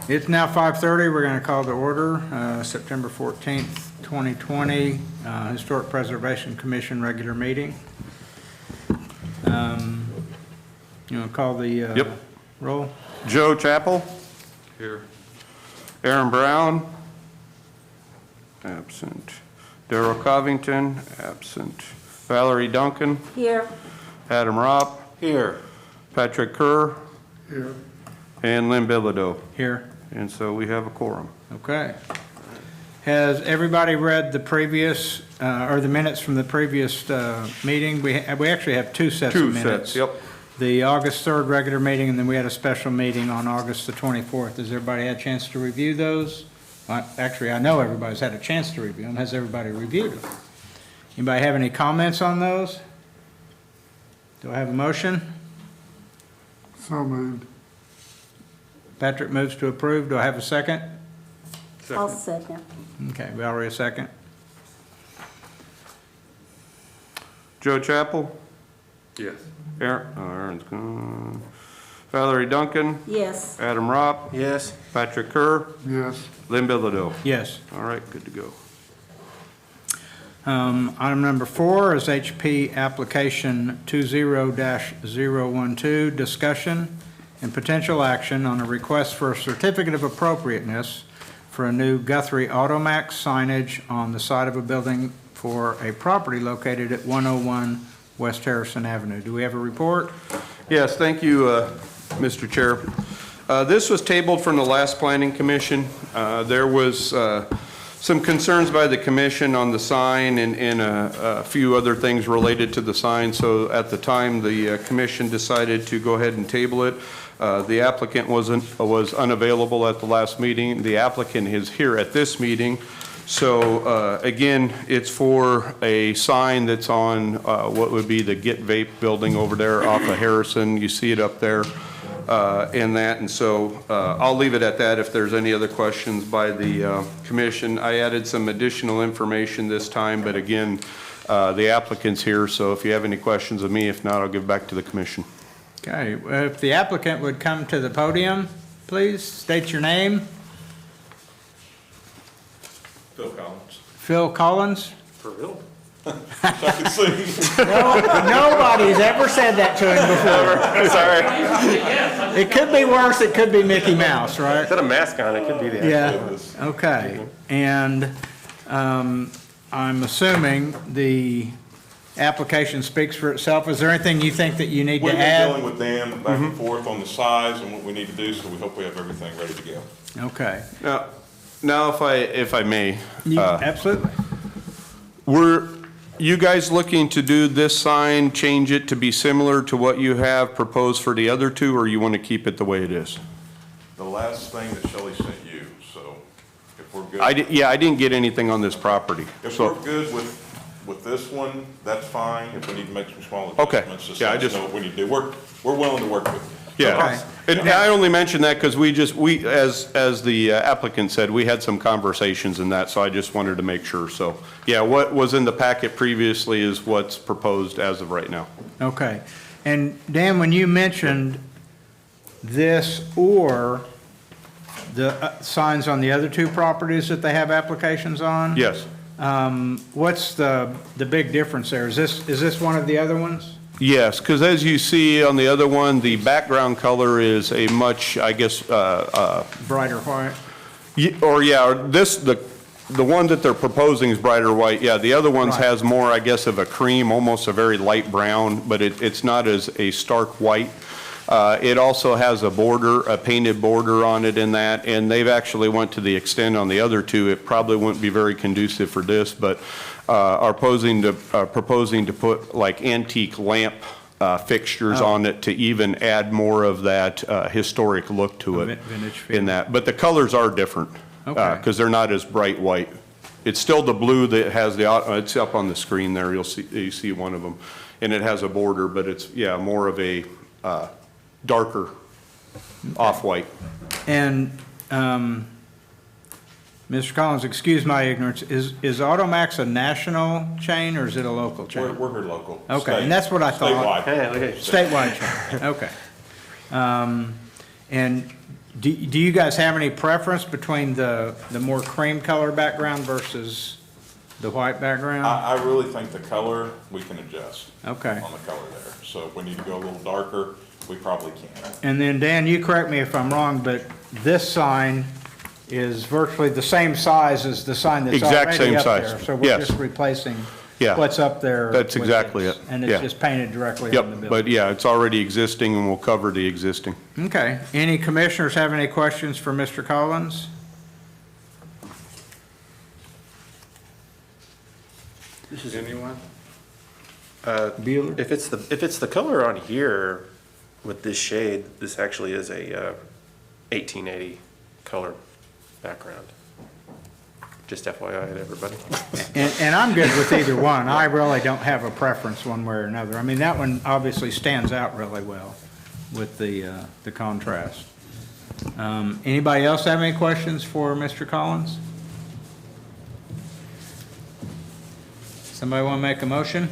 It's now 5:30. We're going to call to order September 14th, 2020, Historic Preservation Commission regular meeting. You want to call the roll? Joe Chappell. Here. Aaron Brown. Absent. Darrell Covington. Absent. Valerie Duncan. Here. Adam Ropp. Here. Patrick Kerr. Here. And Lynn Bilodeau. Here. And so we have a quorum. Okay. Has everybody read the previous, or the minutes from the previous meeting? We actually have two sets of minutes. Two sets, yep. The August 3rd regular meeting, and then we had a special meeting on August the 24th. Has everybody had a chance to review those? Well, actually, I know everybody's had a chance to review them. Has everybody reviewed them? Anybody have any comments on those? Do I have a motion? So moved. Patrick moves to approve. Do I have a second? I'll second. Okay, Valerie, a second. Joe Chappell. Yes. Aaron's gone. Valerie Duncan. Yes. Adam Ropp. Yes. Patrick Kerr. Yes. Lynn Bilodeau. Yes. All right, good to go. Item number 4 is HP application 20-012, discussion and potential action on a request for a certificate of appropriateness for a new Guthrie Automax signage on the side of a building for a property located at 101 West Harrison Avenue. Do we have a report? Yes, thank you, Mr. Chair. This was tabled from the last Planning Commission. There was some concerns by the commission on the sign and a few other things related to the sign. So at the time, the commission decided to go ahead and table it. The applicant was unavailable at the last meeting. The applicant is here at this meeting. So again, it's for a sign that's on what would be the Get Vape building over there off of Harrison. You see it up there in that. And so I'll leave it at that. If there's any other questions by the commission, I added some additional information this time, but again, the applicant's here. So if you have any questions of me, if not, I'll give back to the commission. Okay, if the applicant would come to the podium, please state your name. Phil Collins. Phil Collins. For real? I can see. Nobody's ever said that to him before. Sorry. It could be worse, it could be Mickey Mouse, right? Got a mask on, it could be the Yeah, okay. And I'm assuming the application speaks for itself. Is there anything you think that you need We've to been add? dealing with them back and forth on the size and what we need to do, so we hope we have everything ready to go. Okay. Now if I may, Absolutely. were you guys looking to do this sign, change it to be similar to what you have proposed for the other two, or you want to keep it the way it is? The last thing that Shelley sent you, so if we're good. I didn't get anything on this property. If So we're good with this one, that's fine. If we need to make some small Okay. adjustments, just Yeah, I let us just- know what we need to do. We're willing to work with you. yeah, and I only mentioned that because as the applicant said, we had some conversations in that, so I just wanted to make sure. So yeah, what was in the packet previously is what's proposed as of right now. Okay. And Dan, when you mentioned this or the signs on the other two properties that they have applications on? Yes. What's the big difference there? Is this one of the other ones? Yes, because as you see on the other one, the background color is a much, I guess, Brighter white? the one that they're proposing is brighter white. Yeah, the other ones Right. has more, I guess, of a cream, almost a very light brown, but it's not as a stark white. It also has a border, a painted border on it in that, and they've actually went to the extent on the other two. It probably wouldn't be very conducive for this, but are proposing to put like antique lamp fixtures on it to even add more of that historic look to it Vintage feel. in that. But the colors are different because they're not as bright white. It's still the blue that has it's up on the screen there. You see one of them, and it has a border, but it's more of a darker off-white. And, Mr. Collins, excuse my ignorance, is Automax a national chain or is it a local chain? We're here local. Okay, and that's what I thought. Statewide. Statewide chain, okay. And Do you guys have any preference between the more cream color background versus the white background? I really think the color, we can adjust Okay. on the color there. So if we need to go a little darker, we probably can. And then, Dan, you correct me if I'm wrong, but this sign is virtually the same size as the sign that's Exact already same up size. there. So we're Yes. just replacing Yeah. what's up there. That's with exactly this. it. And Yeah. it's just painted directly Yep, on the building. but yeah, it's already existing and we'll cover the existing. Okay. Any commissioners have any questions for Mr. Collins? Anyone? Bueller? If it's the color on here with this shade, this actually is a 1880 color background. Just FYI to everybody. And I'm good with either one. I really don't have a preference one way or another. I mean, that one obviously stands out really well with the contrast. Anybody else have any questions for Mr. Collins? Somebody want to make a motion?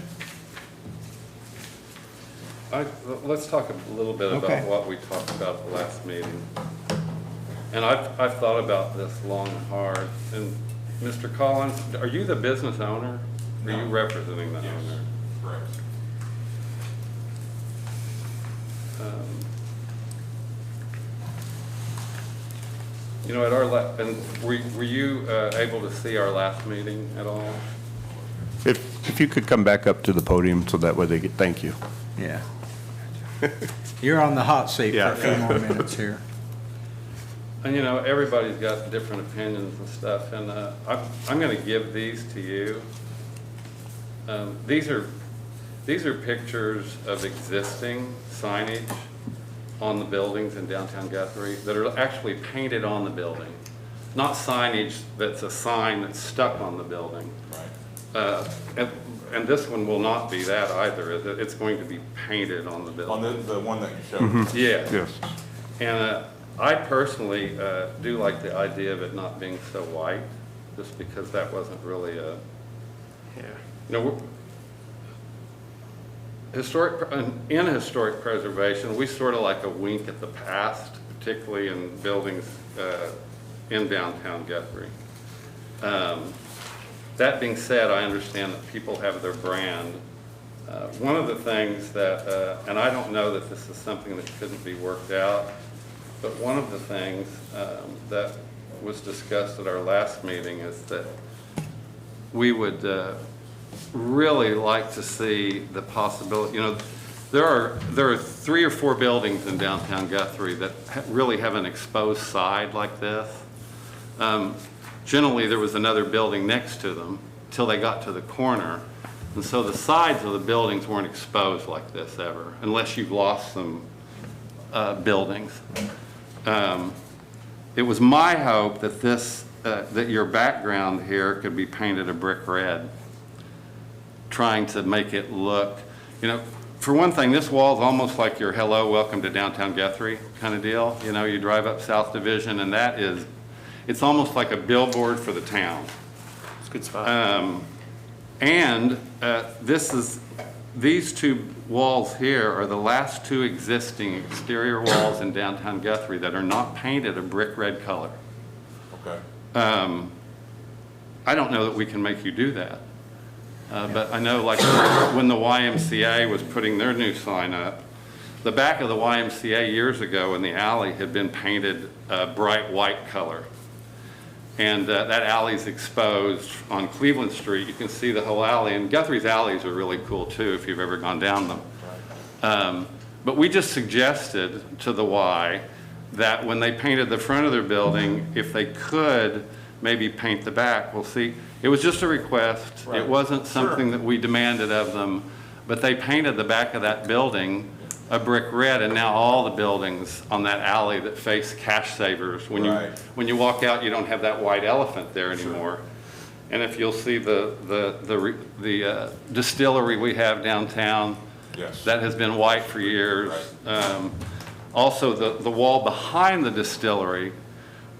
Let's talk a little bit Okay. about what we talked about the last meeting. And I've thought about this long and hard. And Mr. Collins, are you the business owner? Or are you representing the owner? Correct. You know, at our, and were you able to see our last meeting at all? If you could come back up to the podium so that way they get, thank you. Yeah. You're on the hot seat for Yeah. a few more minutes here. And you know, everybody's got different opinions and stuff, and I'm going to give these to you. These are pictures of existing signage on the buildings in downtown Guthrie that are actually painted on the building, not signage that's a sign that's stuck on the building. Right. And this one will not be that either, is it? It's going to be painted on the On building. the one that you showed. Yeah. Yes. And I personally do like the idea of it not being so white, just because that wasn't really a, Yeah. you know, in historic preservation, we sort of like a wink at the past, particularly in buildings in downtown Guthrie. That being said, I understand that people have their brand. One of the things that, and I don't know that this is something that couldn't be worked out, but one of the things that was discussed at our last meeting is that we would really like to see the possibility, you know, there are 3 or 4 buildings in downtown Guthrie that really have an exposed side like this. Generally, there was another building next to them till they got to the corner. And so the sides of the buildings weren't exposed like this ever, unless you've lost some buildings. It was my hope that that your background here could be painted a brick red, trying to make it look, you know, for one thing, this wall is almost like your hello, welcome to downtown Guthrie kind of deal. You know, you drive up South Division and it's almost like a billboard for the town. It's a good spot. These 2 walls here are the last 2 existing exterior walls in downtown Guthrie that are not painted a brick red color. Okay. I don't know that we can make you do that. But I know, like, when the YMCA was putting their new sign up, the back of the YMCA years ago in the alley had been painted a bright white color. And that alley's exposed on Cleveland Street. You can see the whole alley, and Guthrie's alleys are really cool too if you've ever gone down them. But we just suggested to the Y that when they painted the front of their building, if they could maybe paint the back. Well, see, it was just a request. Right. It wasn't something Sure. that we demanded of them, but they painted the back of that building a brick red, and now all the buildings on that alley that face Cash Savers, when Right. you walk out, you don't have that white elephant there anymore. And if you'll see the distillery we have downtown, Yes. that has been white for years. Also, the wall behind the distillery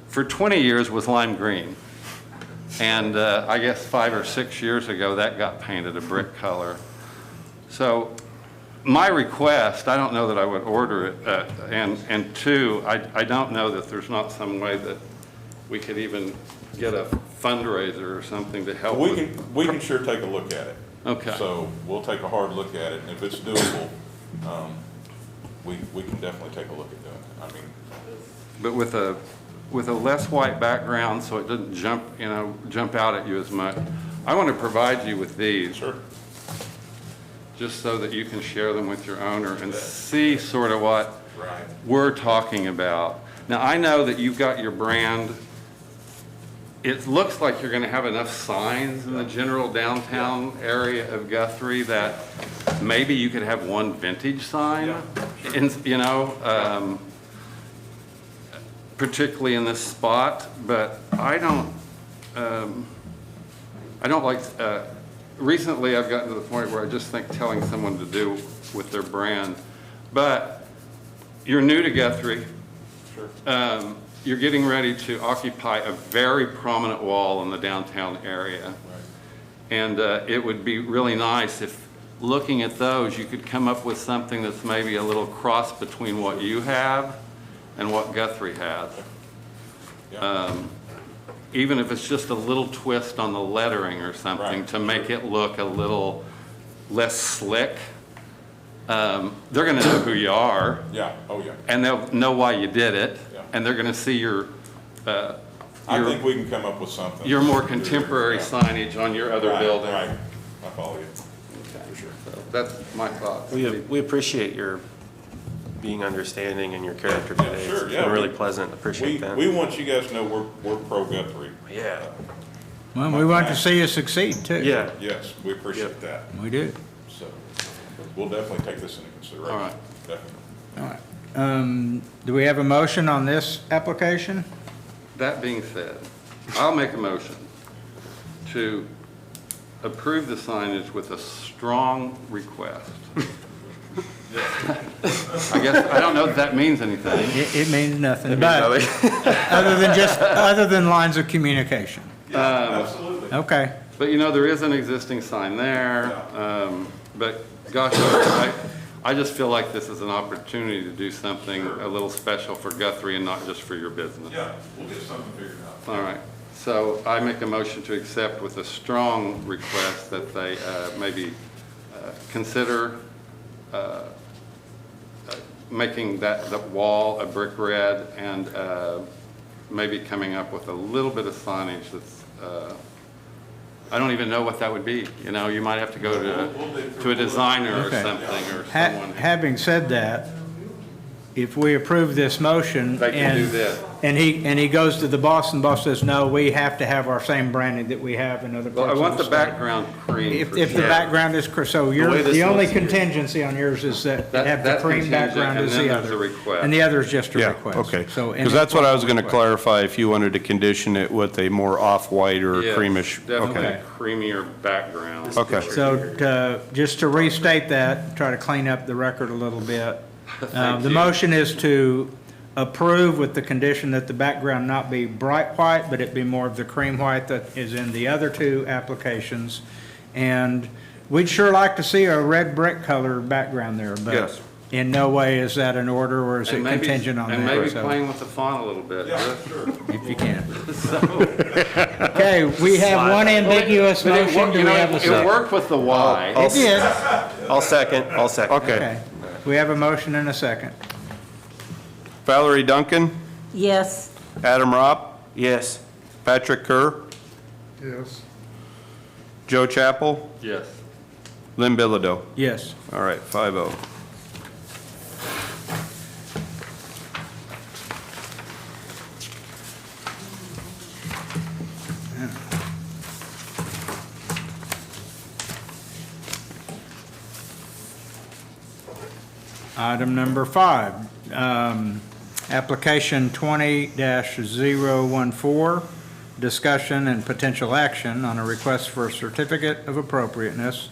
for 20 years was lime green. And I guess 5 or 6 years ago, that got painted a brick color. So my request, I don't know that I would order it, and two, I don't know that there's not some way that we could even get a fundraiser or something to help with. We can sure take a look at it. Okay. So we'll take a hard look at it, and if it's doable, we can definitely take a look at doing it. I mean, But with a less white background, so it doesn't jump out at you as much, I want to provide you with these. sure. Just so that you can share them with your owner and see sort of what Right. we're talking about. Now, I know that you've got your brand. It looks like you're gonna have enough signs in the general downtown area of Guthrie that maybe you could have one vintage sign. Particularly in this spot, but I don't like, recently I've gotten to the point where I just think telling someone to do with their brand. But you're new to Guthrie. Sure. You're getting ready to occupy a very prominent wall in the downtown area. Right. And it would be really nice if, looking at those, you could come up with something that's maybe a little cross between what you have and what Guthrie has. Yeah. Even if it's just a little twist on the lettering or something Right. to make it look a little less slick. They're gonna know who you are, Yeah, oh, yeah. and they'll know why you did it, Yeah. and they're gonna see your I think we can come up with something. your more contemporary Yeah. signage on your other Right, building. Right, I follow you. Okay. For sure. So that's my thoughts. We appreciate your being understanding and your character today. sure, It's yeah, been really we- pleasant. Appreciate that. We want you guys to know we're pro Guthrie. Yeah. Well, we want to see you succeed, too. Yeah. Yes, we appreciate that. We do. So we'll definitely take this into consideration. All right. Definitely. All right. Do we have a motion on this application? That being said, I'll make a motion to approve the signage with a strong request. I guess, I don't know if that means anything. It means nothing, but other than lines of communication. Absolutely. Okay. But there is an existing sign there, but gosh, I just feel like this is an opportunity to do something a little special for Guthrie and not just for your business. Yeah, we'll get something figured out. All right, so I make a motion to accept with a strong request that they maybe consider making that wall a brick red and maybe coming up with a little bit of signage that's, I don't even know what that would be. You might have to go to a designer or Okay. something or someone. Having said that, if we approve this motion They can do this. and he goes to the boss and the boss says, no, we have to have our same branding that we have in other Well, I parts of want the the state. background cream If for the sure. background is, so way you're, this the only looks here. contingency on yours is that you That- have the that's cream contingent, background and as then the there's other. a request. And the other is just a Yeah, request. okay. So Because that's what I was going to request. clarify, if you wanted to condition it with a more off-white or Yes, creamish. Definitely Okay, a creamier background. okay. So just to restate that, try to clean up the record a little bit. The you. motion is to approve with the condition that the background not be bright white, but it be more of the cream white that is in the other two applications. And we'd sure like to see a red brick color background there, but Yes. in no way is that an order or is it And maybe- contingent on that. And maybe so, playing with the font a little bit. Yeah, sure. If you can. Okay, we have one ambiguous But it motion. worked- Do we have a It second? worked with the Y. It did. I'll second. Okay. Okay. We have a motion and a second. Valerie Duncan, Yes, Adam Ropp, Yes. Patrick Kerr, Yes. Joe Chappell, Yes. Lynn Bilodeau. Yes. All right, 5-0. Item number 5, application 20-014, discussion and potential action on a request for a certificate of appropriateness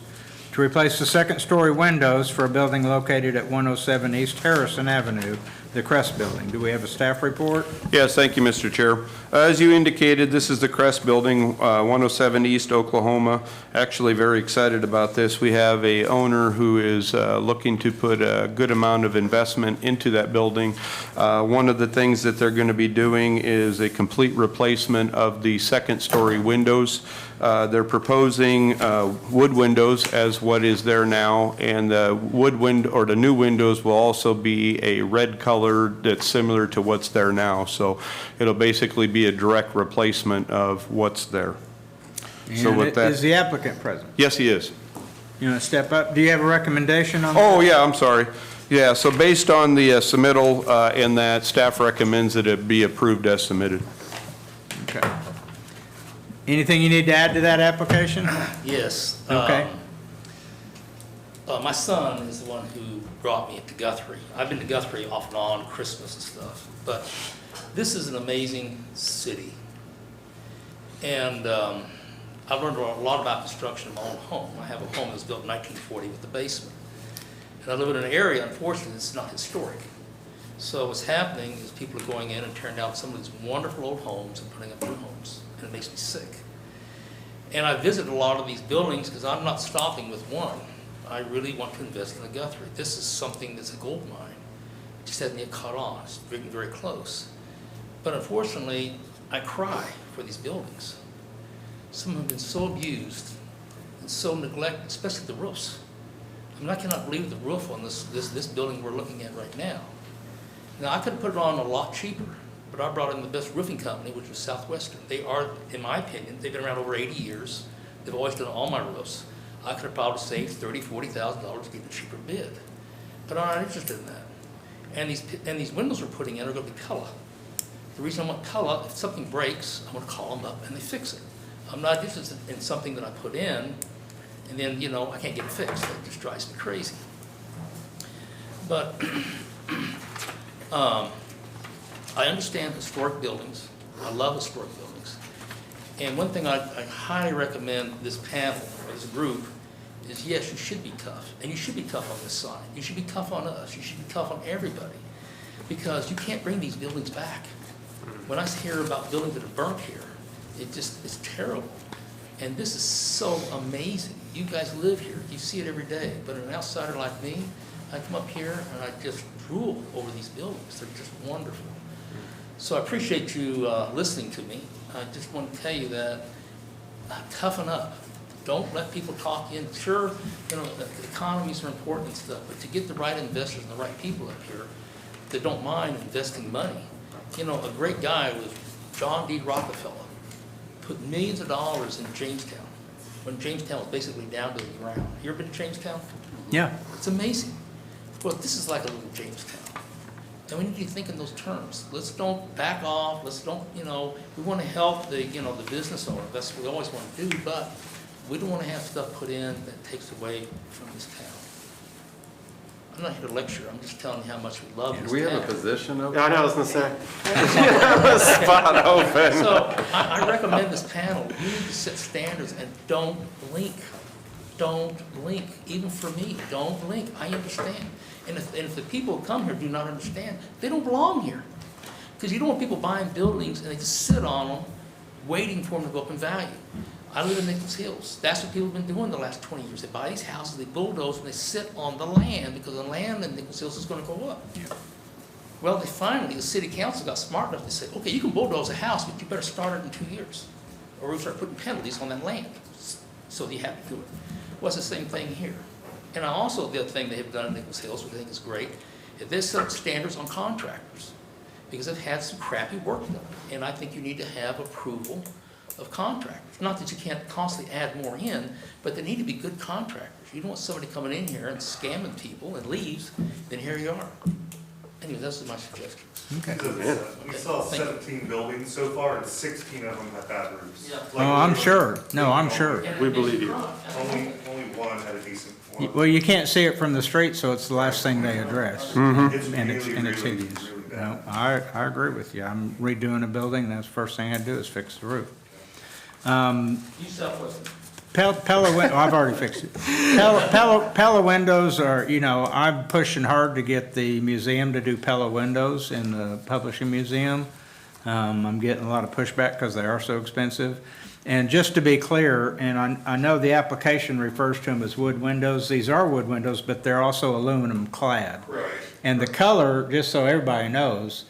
to replace the second-story windows for a building located at 107 East Harrison Avenue the Crest building. Do we have a staff report? Yes, thank you, Mr. Chair. As you indicated, this is the Crest Building, 107 East Oklahoma. Actually, very excited about this. We have a owner who is looking to put a good amount of investment into that building. One of the things that they're going to be doing is a complete replacement of the second-story windows. They're proposing wood windows as what is there now, and the the new windows will also be a red color that's similar to what's there now. So it'll basically be a direct replacement of what's there. So And with that, is the applicant present? yes, he is. You want to step up? Do you have a recommendation on that? Oh, yeah, I'm sorry. Yeah, so based on the submittal in that, staff recommends that it be approved as submitted. Okay. Anything you need to add to that application? Yes. Okay. My son is the one who brought me to Guthrie. I've been to Guthrie off and on, Christmas and stuff, but this is an amazing city. And I've learned a lot about construction in my own home. I have a home that was built in 1940 with the basement. And I live in an area, unfortunately, that's not historic. So what's happening is people are going in and tearing down some of these wonderful old homes and putting up new homes, and it makes me sick. And I visit a lot of these buildings because I'm not stopping with one. I really want to invest in the Guthrie. This is something that's a gold mine. It just hasn't yet caught on. It's getting very close. But unfortunately, I cry for these buildings. Some of them have been so abused and so neglected, especially the roofs. I mean, I cannot believe the roof on this building we're looking at right now. Now, I could have put it on a lot cheaper, but I brought in the best roofing company, which was Southwestern. They are, in my opinion, they've been around over 80 years. They've always done all my roofs. I could have probably saved $30,000, $40,000 to get a cheaper bid. But I'm not interested in that. And these windows we're putting in are going to be color. The reason I want color, if something breaks, I'm going to call them up and they fix it. I'm not interested in something that I put in and then, you know, I can't get it fixed. That just drives me crazy. But I understand historic buildings. I love historic buildings. And one thing I highly recommend this panel, or this group, is yes, you should be tough. And you should be tough on this side. You should be tough on us. You should be tough on everybody. Because you can't bring these buildings back. When I hear about buildings that are burnt here, it's terrible. And this is so amazing. You guys live here. You see it every day. But an outsider like me, I come up here and I just drool over these buildings. They're just wonderful. So I appreciate you listening to me. I just want to tell you that toughen up. Don't let people talk in. Sure, you know, the economies are important and stuff, but to get the right investors and the right people up here that don't mind investing money. You know, a great guy was John D. Rockefeller, put millions of dollars in Jamestown when Jamestown was basically down to the ground. You ever been to Jamestown? Yeah. It's amazing. Well, this is like a little Jamestown. And we need to think in those terms. Let's don't back off. Let's don't, you know, we want to help the, you know, the business owner. That's what we always want to do, but we don't want to have stuff put in that takes away from this town. I'm not here to lecture. I'm just telling you how much we love this Do we have a town. position over? Yeah, I know, I was gonna say. Spot open. So I recommend this panel. You need to set standards and don't blink. Don't blink. Even for me, don't blink. I understand. And if the people who come here do not understand, they don't belong here. Because you don't want people buying buildings and they just sit on them, waiting for them to go up in value. I live in Nichols Hills. That's what people have been doing the last 20 years. They buy these houses, they bulldoze, and they sit on the land because the land in Nichols Hills is going to go up. Yeah. Well, they finally, the city council got smart enough to say, okay, you can bulldoze a house, but you better start it in 2 years. Or we'll start putting penalties on that land. So you have to do it. Well, it's the same thing here. And also, the other thing they have done in Nichols Hills, which I think is great, is they set up standards on contractors because they've had some crappy work done. And I think you need to have approval of contractors. Not that you can't constantly add more in, but they need to be good contractors. You don't want somebody coming in here and scamming people and leaves, then here you are. Anyway, those are my suggestions. Okay. We saw 17 buildings so far, and 16 of them have bad roofs. Yeah. Oh, I'm sure. No, I'm sure. We believe you. Only one had a decent one. Well, you can't see it from the street, so it's the last thing they address. It's And really, it's really, hideous. really No, bad. I agree with you. I'm redoing a building, and that's the first thing I do is fix the roof. You Southwestern. I've already fixed it. Pella windows are, I'm pushing hard to get the museum to do Pella windows in the publishing museum. I'm getting a lot of pushback because they are so expensive. And just to be clear, and I know the application refers to them as wood windows. These are wood windows, but they're also aluminum clad. Right. And the color, just so everybody knows,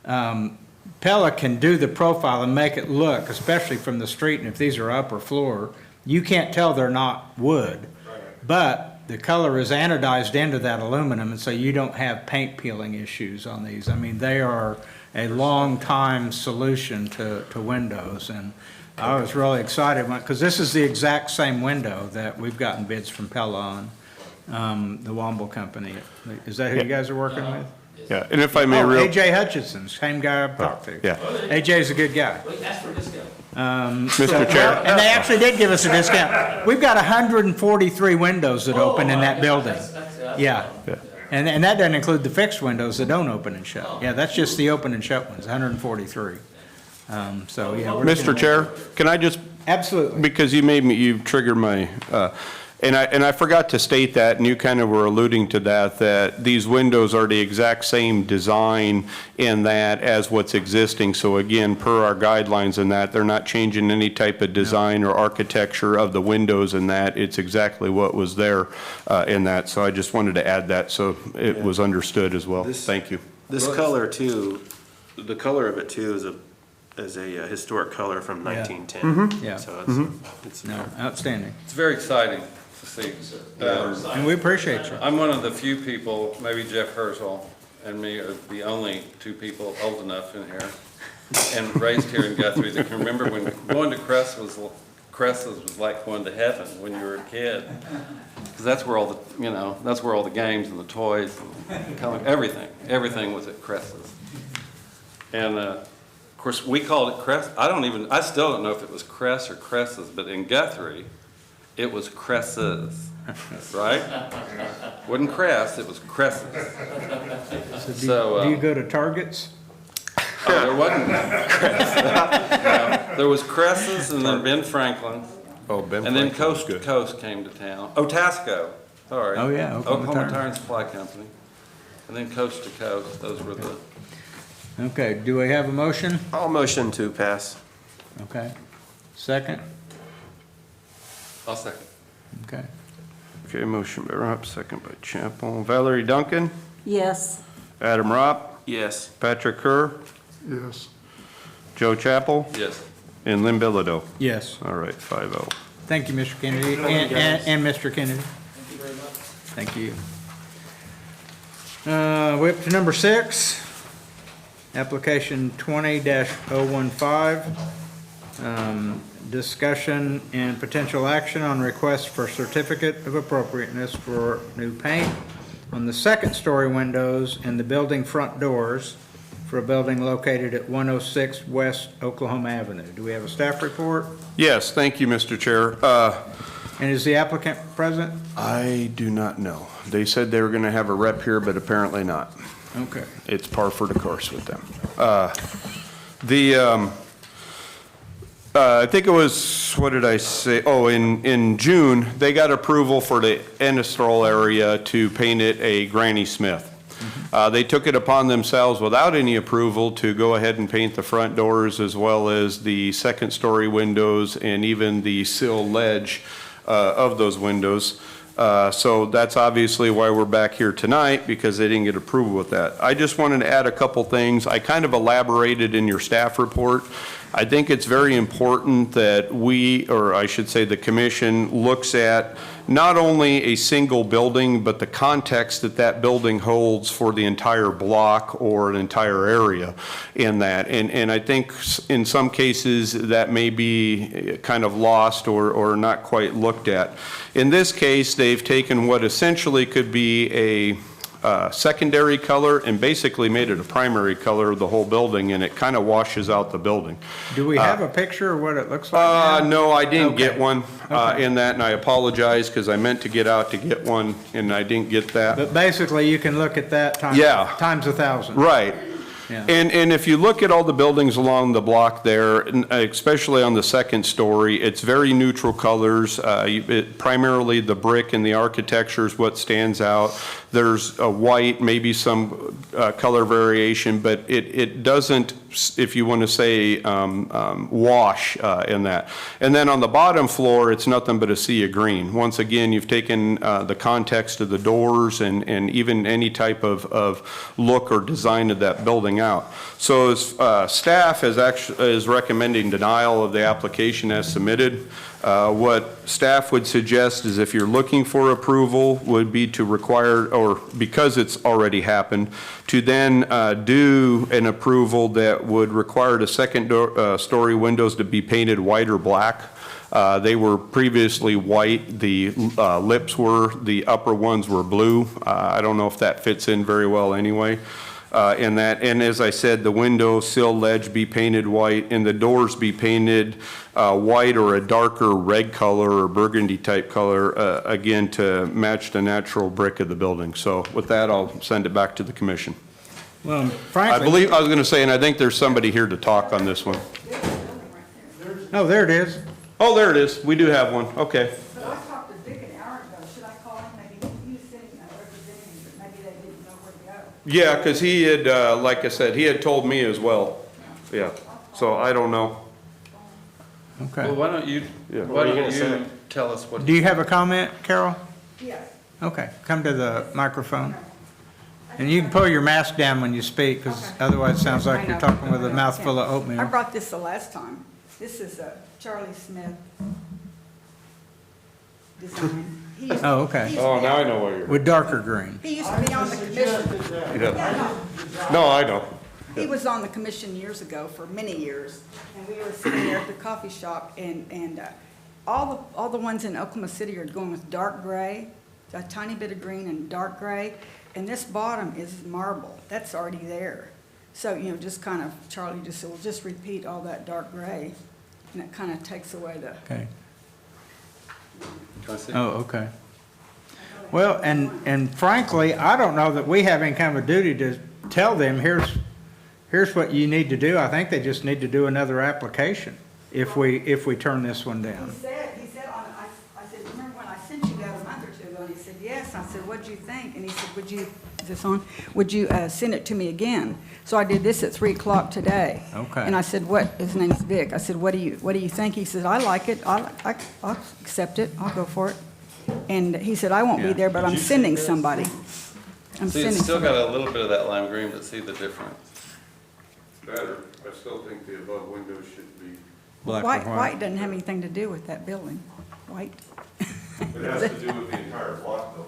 Pella can do the profile and make it look, especially from the street, and if these are upper floor, you can't tell they're not wood. But the color is anodized into that aluminum, and so you don't have paint peeling issues on these. I mean, they are a long time solution to windows, and I was really excited because this is the exact same window that we've gotten bids from Pella on, the Womble company. Is that who you guys are working with? Yeah, and if I may, AJ Hutchinson, same guy I've talked to. Yeah. AJ's a good guy. Wait, ask for a discount. Mr. Chair. And they actually did give us a discount. We've got 143 windows that open in that building. Yeah. And that doesn't include the fixed windows that don't open and shut. Yeah, that's just the open and shut ones, 143. So, yeah. Mr. Chair, can I just, Absolutely. because you triggered my, and I forgot to state that, and you kind of were alluding to that these windows are the exact same design in that as what's existing. So again, per our guidelines in that, they're not changing any type of design or architecture of the windows in that. It's exactly what was there in that. So I just wanted to add that so it was understood as well. Thank you. This color too, the color of it too is a historic color from 1910. Yeah. So it's No, outstanding. It's very exciting to see. And we appreciate you. I'm one of the few people, maybe Jeff Herzl and me are the only two people old enough in here and raised here in Guthrie that can remember when going to Crest was like going to heaven when you were a kid. Because that's where all the, that's where all the games and the toys and everything was at Crest's. And of course, we called it Crest. I still don't know if it was Crest or Crest's, but in Guthrie, it was Crest's, right? Wasn't Crest, it was Crest's. So, Do you go to Targets? oh, there wasn't Crest. No, there was Crest's and then Ben Franklin's. Oh, Ben And then Franklin's Coast to good. Coast came to town. Oh, Tasco, sorry. Oh, yeah, Oklahoma Tire and Supply Company. And then Coast to Coast, those were the. Okay, do we have a motion? I'll motion to pass. Okay. Second? I'll second. Okay. Okay, motion by Ropp, second by Chapel. Valerie Duncan, Yes. Adam Ropp, Yes. Patrick Kerr, Yes. Joe Chapel, Yes. and Lynn Bilodeau. Yes. All right, 5-0. Thank you, Mr. Kennedy, and Mr. Kennedy. Thank you very much. Thank you. We're up to number 6, application 20-015. Discussion and potential action on request for certificate of appropriateness for new paint on the second-story windows and the building front doors for a building located at 106 West Oklahoma Avenue. Do we have a staff report? Yes, thank you, Mr. Chair. And is the applicant present? I do not know. They said they were going to have a rep here, but apparently not. Okay. It's par for the course with them. I think it was, what did I say? Oh, in June, they got approval for the Ennistrol area to paint it a Granny Smith. They took it upon themselves without any approval to go ahead and paint the front doors as well as the second-story windows and even the sill ledge of those windows. So that's obviously why we're back here tonight, because they didn't get approval with that. I just wanted to add a couple things. I kind of elaborated in your staff report. I think it's very important that we, or I should say the commission, looks at not only a single building, but the context that that building holds for the entire block or an entire area in that. And I think in some cases that may be kind of lost or not quite looked at. In this case, they've taken what essentially could be a secondary color and basically made it a primary color of the whole building, and it kind of washes out the building. Do we have a picture of what it looks like now? No, I didn't Okay. get one in that, and I apologize because I meant to get out to get one and I didn't get that. But basically, you can look at that times, Yeah. times 1,000. Right. Yeah. And if you look at all the buildings along the block there, and especially on the second story, it's very neutral colors. Primarily the brick and the architecture is what stands out. There's a white, maybe some color variation, but it doesn't, if you want to say, wash in that. And then on the bottom floor, it's nothing but a sea of green. Once again, you've taken the context of the doors and even any type of look or design of that building out. So as staff is recommending denial of the application as submitted. What staff would suggest is if you're looking for approval would be to require, or because it's already happened, to then do an approval that would require the second story windows to be painted white or black. They were previously white, the lips were, the upper ones were blue. I don't know if that fits in very well anyway. In that, and as I said, the window sill ledge be painted white and the doors be painted white or a darker red color or burgundy type color, again, to match the natural brick of the building. So with that, I'll send it back to the commission. Well, I frankly, was going to say, and I think there's somebody here to talk on this one. oh, there it is. Oh, there it is. We do have one. Okay. But I talked to Dick an hour ago, should I call him, maybe he was sitting representing, but maybe they didn't know where to go. Yeah, because he had, like I said, he had told me as well. Yeah. So I don't know. Okay. Well, why don't you tell us what? Do you have a comment, Carol? Yes. Okay, come to the microphone. And you can pull your mask down when you speak, because otherwise it sounds like you're talking with a mouthful of I oatmeal. brought this the last time. This is Charlie Smith design. He used to- Oh, okay. he used to Oh, be now on- I know where you're. With darker green. He used to be on the commission. Yeah. No, I know. He was on the commission years ago, for many years, and we were sitting there at the coffee shop, and all the ones in Oklahoma City are going with dark gray, a tiny bit of green and dark gray, and this bottom is marble. That's already there. So, just kind of, Charlie just said, well, just repeat all that dark gray, and it kind of takes away the, Okay. Can I see? Oh, okay. Well, and frankly, I don't know that we have any kind of a duty to tell them, here's what you need to do. I think they just need to do another application if we turn this one down. He said, I said, remember when I sent you that a month or two ago? And he said, yes. I said, what'd you think? And he said, is this on? Would you send it to me again? So I did this at 3 o'clock today. Okay. And I said, his name's Vic. I said, what do you think? He said, I like it. I'll accept it. I'll go for it. And he said, I won't be Yeah. there, but I'm sending somebody. I'm See, sending it's still somebody. got a little bit of that lime green, but see the difference. Better. I still think the above windows should be. Black or White doesn't have anything to do with that building. White. It has to do with the entire block though.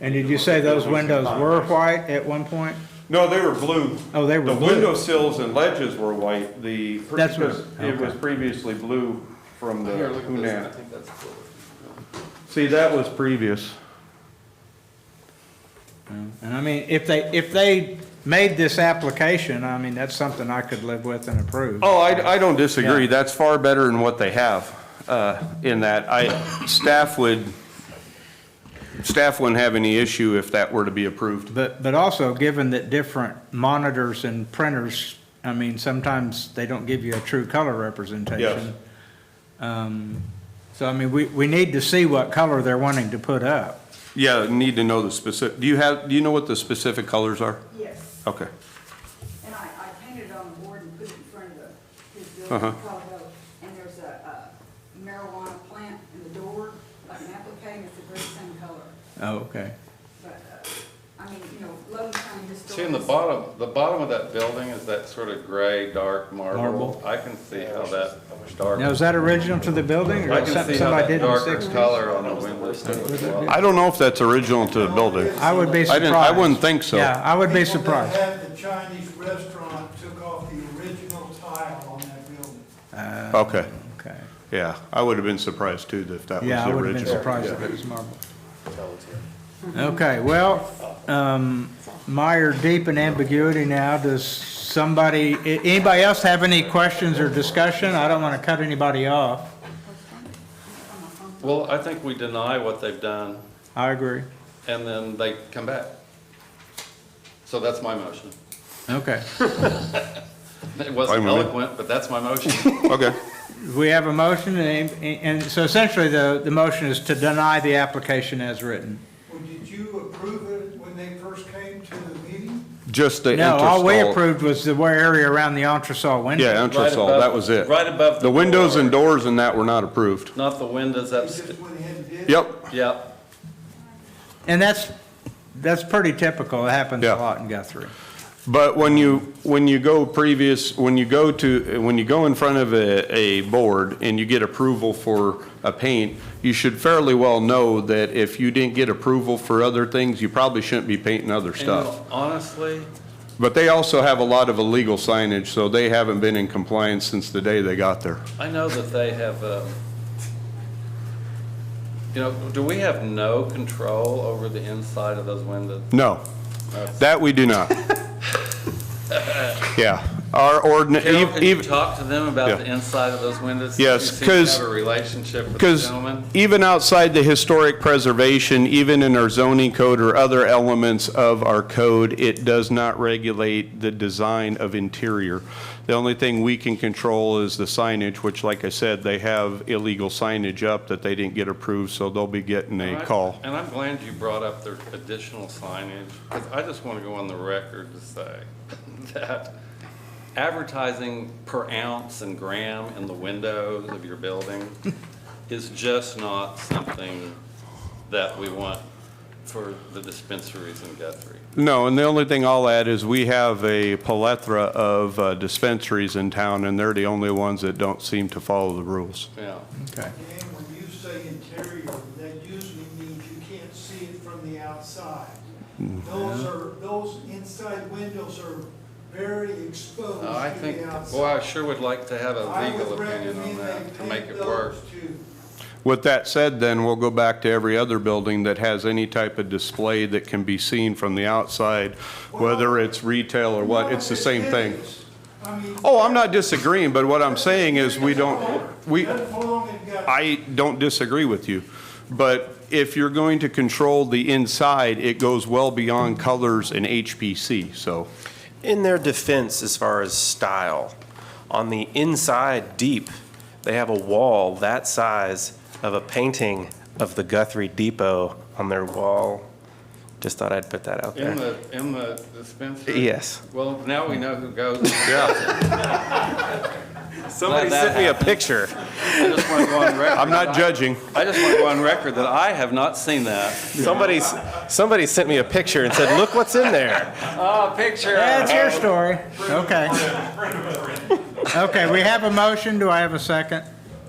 And did you say those windows were white at one point? No, they were blue. Oh, they were The blue. window sills and ledges were white. That's what- Because it was okay. previously blue from the Here, look at this. I Hunan. think that's cool. See, that was previous. And I mean, if they made this application, I mean, that's something I could live with and approve. Oh, I don't disagree. Yeah. That's far better than what they have in that. Staff wouldn't have any issue if that were to be approved. But also, given that different monitors and printers, I mean, sometimes they don't give you a true color representation. So, I mean, we need to see what color they're wanting to put up. Yeah, need to know the specific, do you know what the specific colors are? Yes. Okay. And I painted it on the board and put it in front of his Uh-huh. building, Colorado, and there's a marijuana plant in the door, like an applique, and it's the very same color. Oh, okay. But, I mean, Logan County Historical. See, in the bottom of that building is that sort of gray, dark marble. Marble. I can see how that dark. Now, is that original to the building, I or can something see how somebody that did in the darker 60s? color on the windows as well. I don't know if that's original to the building. I would be surprised. I wouldn't think so. Yeah, I would be People that surprised. had the Chinese restaurant took off the original tile on that building. Okay, Okay. yeah, I would have been surprised too if that was the Yeah, I would have been original. surprised if it was marble. Okay, well, mired deep in ambiguity now. Does anybody else have any questions or discussion? I don't want to cut anybody off. Well, I think we deny what they've done, I agree. and then they come back. So that's my motion. Okay. It wasn't Fine with me. eloquent, but that's my motion. Okay. We have a motion, and so essentially the motion is to deny the application as written. Well, did you approve it when they first came to the meeting? Just the No, all we interstall. approved was the area around the entresol window. Yeah, Right interstall, above- that was it. Right above The windows door. and doors and that were not approved. Not the windows They upstairs. just went ahead and did it? Yep. Yep. And that's pretty typical. It happens a Yeah. lot in Guthrie. But when you go in front of a board and you get approval for a paint, you should fairly well know that if you didn't get approval for other things, you probably shouldn't be painting other stuff. And honestly, But they also have a lot of illegal signage, so they haven't been in compliance since the day they got there. I know that they have, do we have no control over the inside of those windows? No, that we do not. Yeah, our ordinance, Carol, can you talk to them about Yeah. the inside of those windows? Yes, You seem to 'cause- have a relationship with the because gentleman. even outside the historic preservation, even in our zoning code or other elements of our code, it does not regulate the design of interior. The only thing we can control is the signage, which, like I said, they have illegal signage up that they didn't get approved, so they'll be getting a call. And I'm glad you brought up their additional signage, because I just want to go on the record to say that advertising per ounce and gram in the windows of your building is just not something that we want for the dispensaries in Guthrie. No, and the only thing I'll add is we have a plethora of dispensaries in town, and they're the only ones that don't seem to follow the rules. Yeah. Okay. And when you say interior, that usually means you can't see it from the outside. Those inside windows are very exposed Oh, I to think, the outside. boy, I sure would like to have a I would legal opinion on recommend that they to make paint it work. those too. With that said, then, we'll go back to every other building that has any type of display that can be seen from the outside, whether it's retail or what, it's the same thing. Oh, I'm not disagreeing, but what I'm saying is I don't disagree with you. But if you're going to control the inside, it goes well beyond colors and HPC, so. In their defense, as far as style, on the inside deep, they have a wall that size of a painting of the Guthrie Depot on their wall. Just thought I'd put that out there. In the dispensary? Yes. Well, now we know who goes. Somebody Glad that sent me a happened. picture. I just want to go on record. I'm not judging. I just want to go on record that I have not seen that. Somebody sent me a picture and said, "Look what's in there." Oh, picture. That's your story. Okay. Okay, we have a motion. Do I have a second?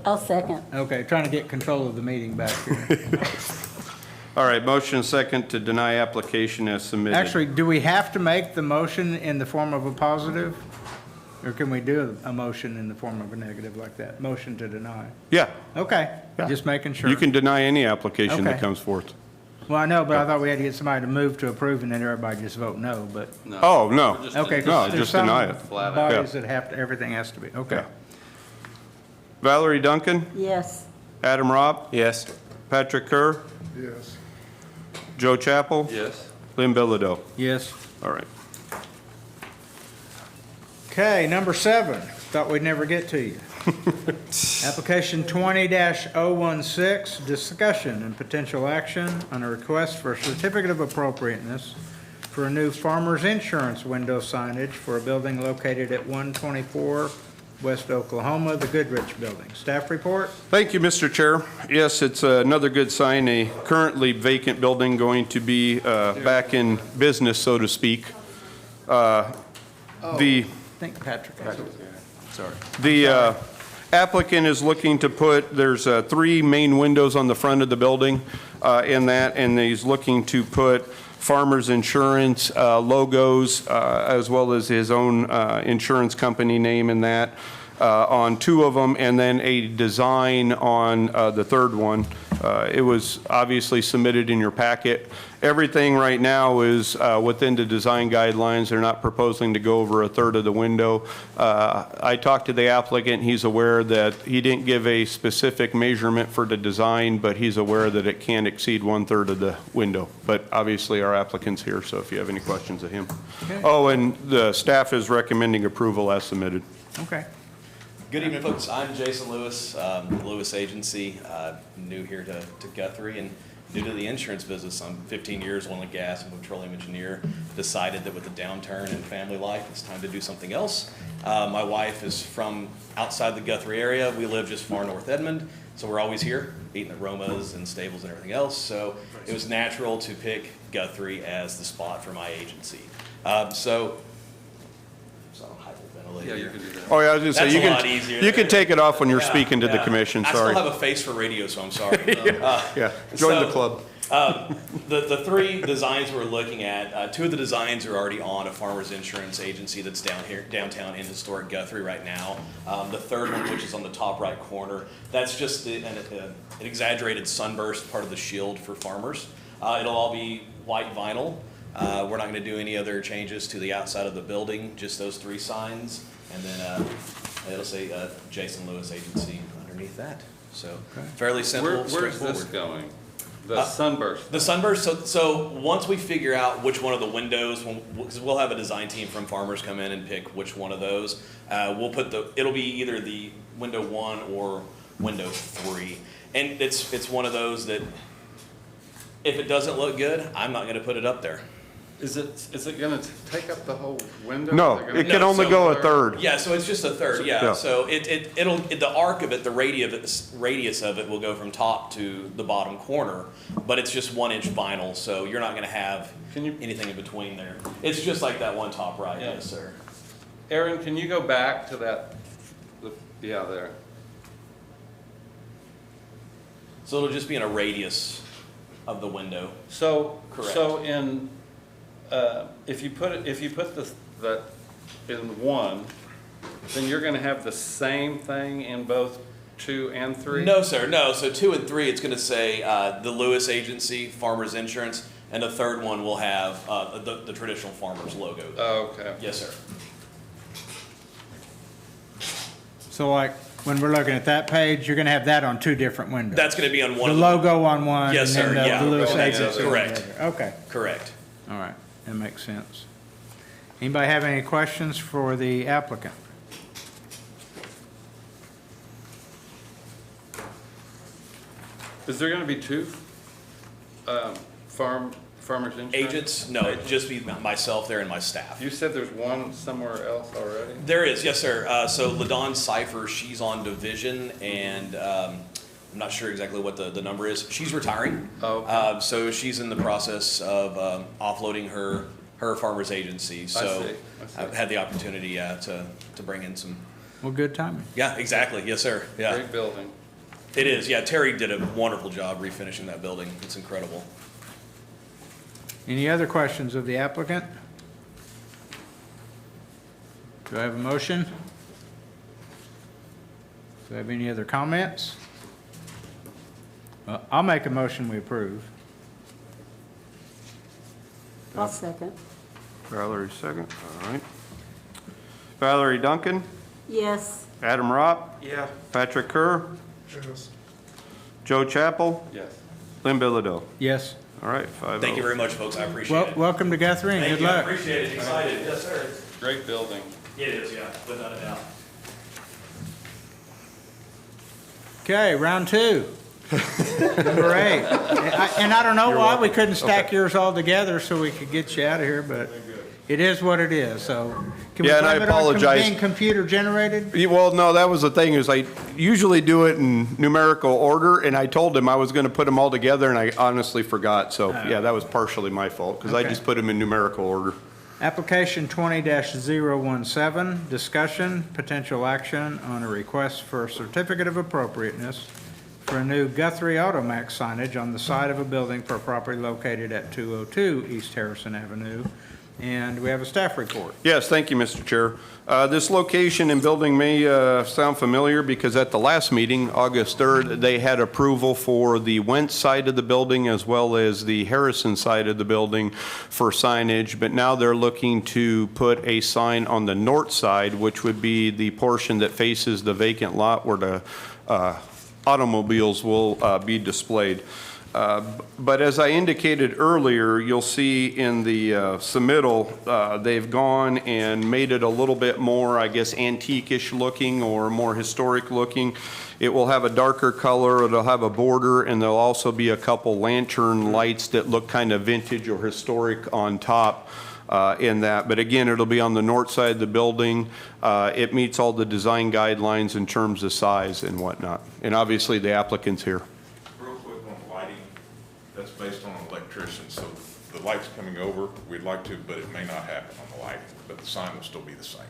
I'll second. Okay, trying to get control of the meeting back here. All right, motion second to deny application as submitted. Actually, do we have to make the motion in the form of a positive? Or can we do a motion in the form of a negative like that? Motion to deny? Yeah, Okay, Yeah. just making sure. you can deny any application that Okay. comes forth. Well, I know, but I thought we had to get somebody to move to approve and then everybody just vote no, but, No. Oh, no. We're just okay. No, there's just some deny it. Flat out. Bodies that have to, everything has to be, okay. Yeah. Valerie Duncan, Yes. Adam Robb, Yes. Patrick Kerr, Yes. Joe Chappell, Yes. Lynn Bilodeau. Yes. All right. Okay, number 7, thought we'd never get to you. Application 20-016, discussion and potential action on a request for a certificate of appropriateness for a new farmer's insurance window signage for a building located at 124 West Oklahoma, the Goodrich Building. Staff report? Thank you, Mr. Chair. Yes, it's another good sign, a currently vacant building going to be back in business, so to speak. The I think Patrick has it. Sorry. The applicant is looking to put, there's 3 main windows on the front of the building in that, and he's looking to put Farmers Insurance logos as well as his own insurance company name in that. on 2 of them, and then a design on the 3rd one. It was obviously submitted in your packet. Everything right now is within the design guidelines. They're not proposing to go over 1/3 of the window. I talked to the applicant. He's aware that he didn't give a specific measurement for the design, but he's aware that it can't exceed 1/3 of the window. But obviously, our applicant's here, so if you have any questions of him. Okay. Oh, and the staff is recommending approval as submitted. Okay. Good evening, folks. I'm Jason Lewis, Lewis Agency, new here to Guthrie and new to the insurance business. I'm 15 years oil and gas and petroleum engineer. Decided that with the downturn in family life, it's time to do something else. My wife is from outside the Guthrie area. We live just far north Edmond, so we're always here, eating at Roma's and Stables and everything else. So it was natural to pick Guthrie as the spot for my agency. So I'll hyperventilate Yeah, you here. can do that. Oh, yeah, I was going to say, That's you a lot easier. you can take it off when you're Yeah, speaking to the yeah. commission, I sorry. still have a face for radio, so I'm sorry. Yeah, join the club. The 3 designs we're looking at, 2 of the designs are already on a farmer's insurance agency that's downtown in historic Guthrie right now. The 3rd one, which is on the top right corner, that's just an exaggerated sunburst, part of the shield for farmers. It'll all be white vinyl. We're not going to do any other changes to the outside of the building, just those 3 signs. And then it'll say Jason Lewis Agency underneath that. So fairly simple, Where's straightforward. this going? The sunburst? The sunburst, so once we figure out which one of the windows, because we'll have a design team from Farmers come in and pick which one of those, we'll put it'll be either the window 1 or window 3. And it's one of those that if it doesn't look good, I'm not gonna put it up there. Is it gonna take up the whole window? No, Is gonna- it can only go 1/3. Yeah, so it's just a third, yeah. Yeah. So the arc of it, the radius of it will go from top to the bottom corner, but it's just 1-inch vinyl, so you're not gonna have anything in between there. It's just like that one top right, Yeah. yes, sir. Aaron, can you go back to that? Yeah, there. So it'll just be in a radius of the window. So, Correct. so in, if you put that in 1, then you're gonna have the same thing in both 2 and 3? No, sir, no. So 2 and 3, it's gonna say the Lewis Agency, Farmers Insurance, and the 3rd one will have the traditional Farmers logo. Oh, okay. Yes, sir. So like, when we're looking at that page, you're gonna have that on 2 different windows? That's gonna be on one The of them. logo on one? Yes, and sir, then yeah. the Lewis Correct. Agency on the Correct. other. Okay, Correct. all right, that makes sense. Anybody have any questions for the applicant? Is there gonna be 2 farmers insurance? Agents, no, it'd just be myself there and my staff. You said there's one somewhere else already? There is, yes, sir. So LaDawn Cipher, she's on division, and I'm not sure exactly what the number is. She's retiring. Oh, okay. So she's in the process of offloading her farmer's agency. So I see. I've had the opportunity to bring in some. Well, good timing. Yeah, exactly. Yes, sir. Yeah, Great building. it is. Yeah, Terry did a wonderful job refinishing that building. It's incredible. Any other questions of the applicant? Do I have a motion? Do I have any other comments? I'll make a motion, we approve. I'll second. Valerie, second, all right. Valerie Duncan, Yes. Adam Ropp, Yeah. Patrick Kerr, Yes. Joe Chappell, Yes. Lynn Bilodeau. Yes. All right, 5-0. Thank you very much, folks. I appreciate Well, it. welcome to Guthrie and Thank good you. I luck. appreciate it. Excited. Yes, sir. Great building. It is. Yeah, without a doubt. Okay, round 2. Number 8. And I don't know why we couldn't stack yours all together so we could get you out of here, but it is what it is, so. Can we Yeah, and I blame it on apologize. being computer generated? Well, no, that was the thing, is I usually do it in numerical order, and I told him I was gonna put them all together, and I honestly forgot, so, yeah, that was partially my fault, because I Okay. just put them in numerical order. Application 20-017, discussion, potential action on a request for a certificate of appropriateness for a new Guthrie Automax signage on the side of a building for a property located at 202 East Harrison Avenue And we have a staff report. Yes, thank you, Mr. Chair. This location and building may sound familiar because at the last meeting, August 3rd, they had approval for the Wentz side of the building as well as the Harrison side of the building for signage, but now they're looking to put a sign on the north side, which would be the portion that faces the vacant lot where the automobiles will be displayed. But as I indicated earlier, you'll see in the submittal, they've gone and made it a little bit more, I guess, antique-ish looking or more historic looking. It will have a darker color, it'll have a border, and there'll also be a couple lantern lights that look kind of vintage or historic on top in that. But again, it'll be on the north side of the building. It meets all the design guidelines in terms of size and whatnot. And obviously, the applicant's here. Real quick on the lighting, that's based on an electrician, so the lights coming over, we'd like to, but it may not happen on the lighting, but the sign will still be the same.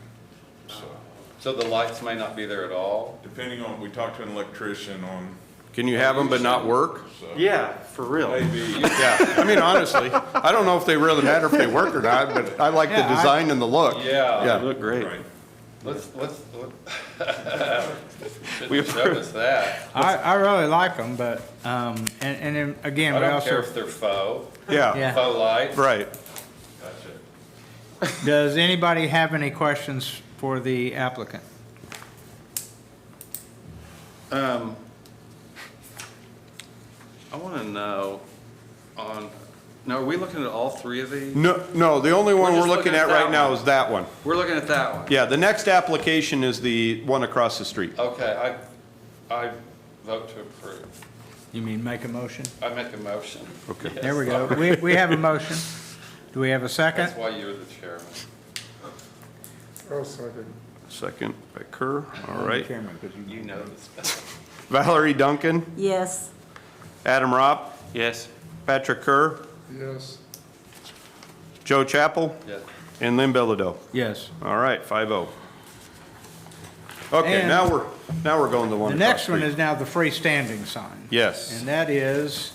So the lights may not be there at all? Depending on, we talked to an electrician on. Can you have them but not work? So Yeah, for real. maybe, Yeah, I mean, honestly, I don't know if they really matter if they work or not, but I like the Yeah, design and the look. Yeah. Yeah. They look great. right. Let's We show us that. I really like them, but, and then again, I we don't care also, if they're faux, Yeah, faux lights. right. Gotcha. does anybody have any questions for the applicant? I want to know now are we looking at all three of these? No, the only one We're we're just looking looking at at right that now one. is that one. We're looking at that one. Yeah, the next application is the one across the street. Okay, I vote to approve. You mean make a motion? I make a motion. Okay. There we go. We have a motion. Do we have a second? That's why you're the chairman. Second by Kerr, all right. You know this. Valerie Duncan, Yes. Adam Ropp, Yes. Patrick Kerr, Yes. Joe Chappell, Yes. and Lynn Bilodeau. Yes. All right, 5-0. Okay, And now we're going to one The across next one street. is now the freestanding sign. Yes. And that is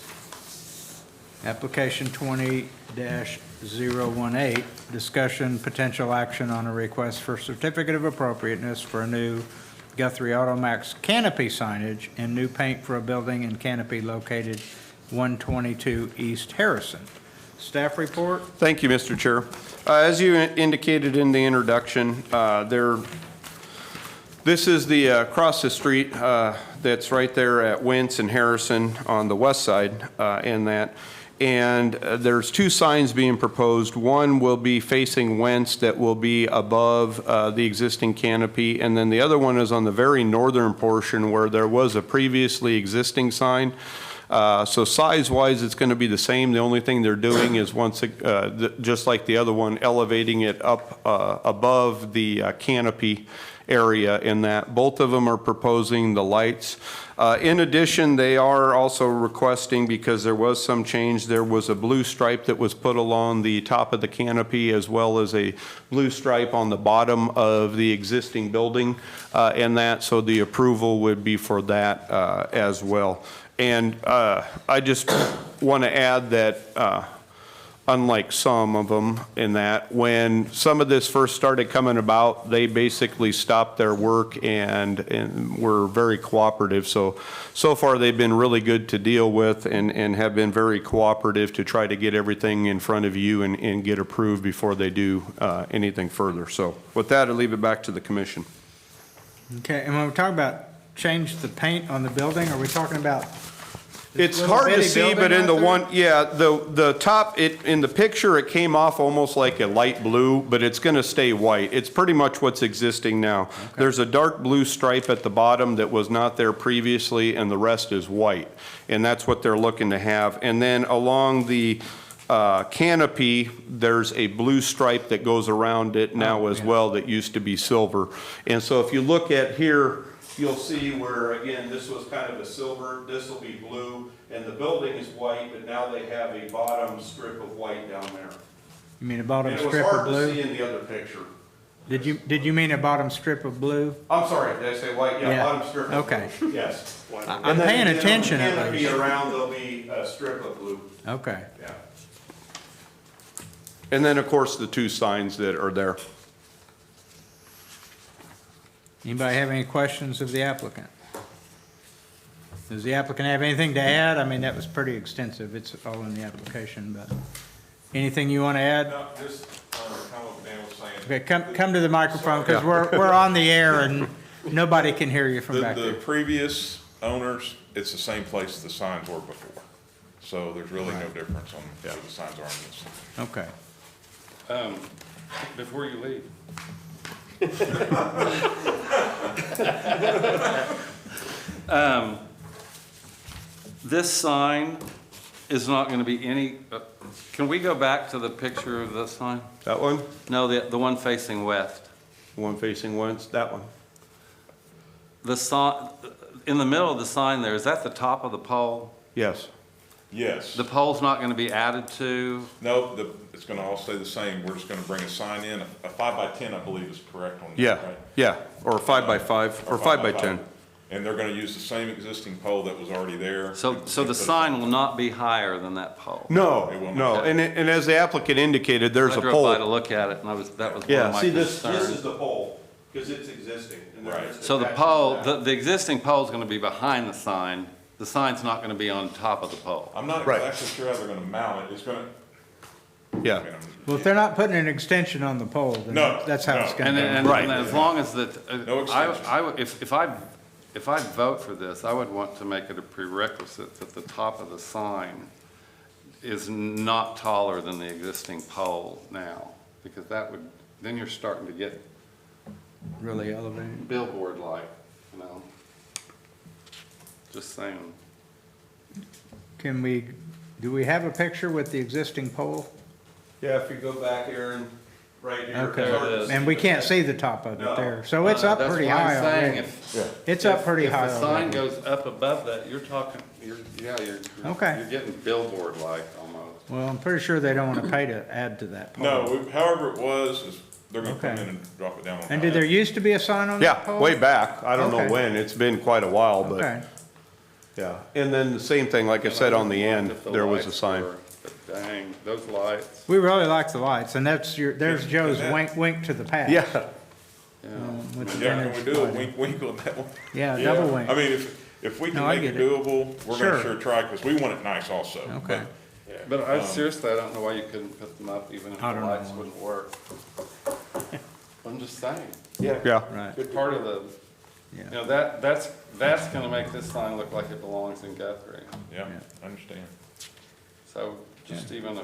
application 20-018, discussion potential action on a request for certificate of appropriateness for a new Guthrie Automax Canopy signage and new paint for a building in Canopy located 122 East Harrison. Staff report? Thank you, Mr. Chair. As you indicated in the introduction, this is the across the street that's right there at Wentz and Harrison on the west side in that. And there's two signs being proposed. One will be facing Wentz that will be above the existing canopy. And then the other one is on the very northern portion where there was a previously existing sign. So size-wise, it's going to be the same. The only thing they're doing is just like the other one, elevating it up above the canopy area in that. Both of them are proposing the lights. In addition, they are also requesting, because there was some change, there was a blue stripe that was put along the top of the canopy as well as a blue stripe on the bottom of the existing building in that. So the approval would be for that as well. And I just want to add that unlike some of them in that, when some of this first started coming about, they basically stopped their work and were very cooperative. So far they've been really good to deal with and have been very cooperative to try to get everything in front of you and get approved before they do anything further. So with that, I'll leave it back to the commission. Okay, and when we talk about change the paint on the building, are we talking about? It's little hard to bitty see, building but in right the there? one, yeah, the top, in the picture, it came off almost like a light blue, but it's gonna stay white. It's pretty much what's existing now. There's a dark blue stripe at the bottom that was not there previously, and the rest is white. And that's what they're looking to have. And then along the canopy, there's a blue stripe that goes around it now as well that used to be silver. And so if you look at here, you'll see where, again, this was kind of a silver, this will be blue, and the building is white, but now they have a bottom strip of white down there. You mean a bottom And it was strip of hard to see blue? in the other picture. Did you mean a bottom strip of blue? I'm sorry, did I say white? Yeah, Yeah. bottom strip of Okay. blue. Yes. I'm And then paying again, on the attention at canopy least. around, there'll be a strip of blue. Okay. Yeah. And then, of course, the 2 signs that are there. Anybody have any questions of the applicant? Does the applicant have anything to add? I mean, that was pretty extensive. It's all in the application, but anything you want to add? No, just, kind of what Dan was saying. Okay, come to the microphone, because we're on the air and nobody can hear you from back The there. previous owners, it's the same place the signs were before. So there's really no difference on where the signs are on this. Okay. Before you leave. This sign is not going to be any, can we go back to the picture of the sign? That one? No, the one facing west. The one facing west, that one. The sign, in the middle of the sign there, is that the top of the pole? Yes. Yes. The pole's not going to be added to? No, it's gonna all stay the same. We're just gonna bring a sign in. A 5x10, I believe, is correct on this, Yeah, right? yeah, or 5x5, or 5x10. And they're gonna use the same existing pole that was already there. So the sign will not be higher than that pole? No, It will no, not. and as the applicant indicated, there's I a drove by to pole. look at it, and that was one Yeah, of my see, this concerns. is the pole, because it's existing. and then Right. it's So the attached to pole, that. the existing pole's gonna be behind the sign. The sign's not gonna be on top of the pole. I'm not Right. exactly sure how they're gonna mount it. It's gonna. Yeah. Well, if they're not putting an extension on the pole, then No, that's how it's no. going And, to go. and, Right. and as long as that, No extension. if I vote for this, I would want to make it a prerequisite that the top of the sign is not taller than the existing pole now, because that would, then you're starting to get Really elevated. billboard-like, you know? Just saying. Do we have a picture with the existing pole? Yeah, if you go back, Aaron, right here. Okay, There it is. and we can't see the top of it No. there, so it's up That's pretty what I'm high saying. already. If- It's up pretty high If the sign already. goes up above that, you're talking, Okay. you're getting billboard-like almost. Well, I'm pretty sure they don't want to pay to add to that pole. No, however it was, is they're gonna come Okay. in and drop it down on. And did there used to be a sign on that Yeah, pole? way back. I don't know Okay. when. It's been quite a while, but, Okay, yeah. And then the same thing, like I said, on the end, If the there was a lights sign. were- but Dang, those lights, we really like the lights, and there's Joe's that- wink to the past. Yeah, yeah. With the Yeah, can vintage we do a lighting. wink on that one? Yeah, double wink. I mean, if we No, can I make it get it. doable, we're Sure. gonna sure try, because we want it nice also. Okay. But I seriously, I don't know why you couldn't put them up even if I the don't know. lights wouldn't work. I'm just saying, yeah. Right, good part of the, yeah. you know, that's gonna make this sign look like it belongs in Guthrie. Yeah, Yeah. I understand. So just even a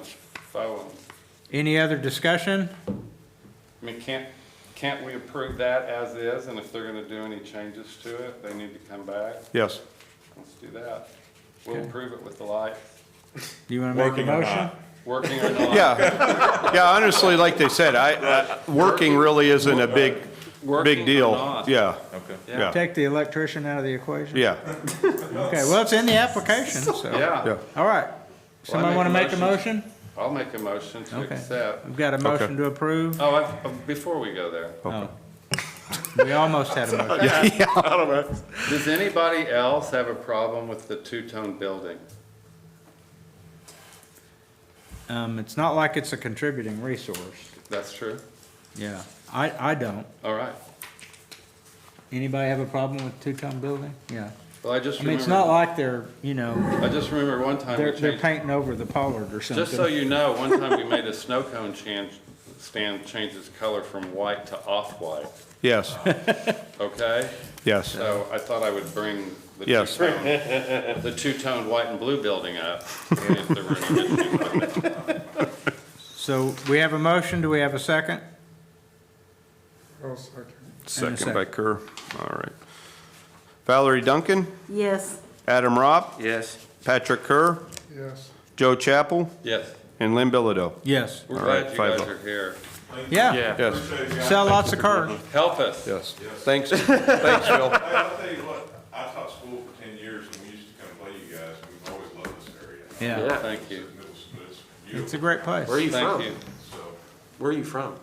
faux one. Any other discussion? I mean, can't we approve that as is, and if they're gonna do any changes to it, they need to come back? Yes. Let's do that. We'll Okay. approve it with the lights, Do you want to make a Working or motion? not. working or not. Yeah, yeah, honestly, like they said, working really isn't a big Working or deal. not. Yeah, Okay. yeah, Take the electrician out of the equation? yeah, Okay, well, it's in the application, so. Yeah. yeah. All right. Somebody want to make a motion? I'll make a motion to Okay. accept. We've got a motion to approve. Oh, before we go there, Oh. We almost had a motion. does anybody else have a problem with the two-tone building? It's not like it's a contributing resource. That's true? Yeah, I don't. All right. Anybody have a problem with two-tone building? Yeah. Well, I just I mean, it's not remember, like they're, I just remember one time we they're changed, painting over the pollard or something. just so you know, one time we made a snow cone stand change its color from white to off-white, Yes, okay? yes. So I thought I would bring the Yes. two-tone white and blue building up. And if there were any issues with it. So we have a motion. Do we have a second? Second by Kerr. All right. Valerie Duncan, Yes. Adam Robb, Yes. Patrick Kerr, Yes. Joe Chappell, Yes, and Lynn Bilodeau. Yes. we're All glad right, you 5-0. guys are here. Yeah. Yes, Sell lots of cars. Help us. yes. Thanks, thanks, Phil. Hey, I'll tell you what, I taught school for 10 years, and we used to come play you guys, and we've always loved this area. Yeah. Thank you. It's It's a beautiful, great place. Where are you Thank from? you. so, Where are you from?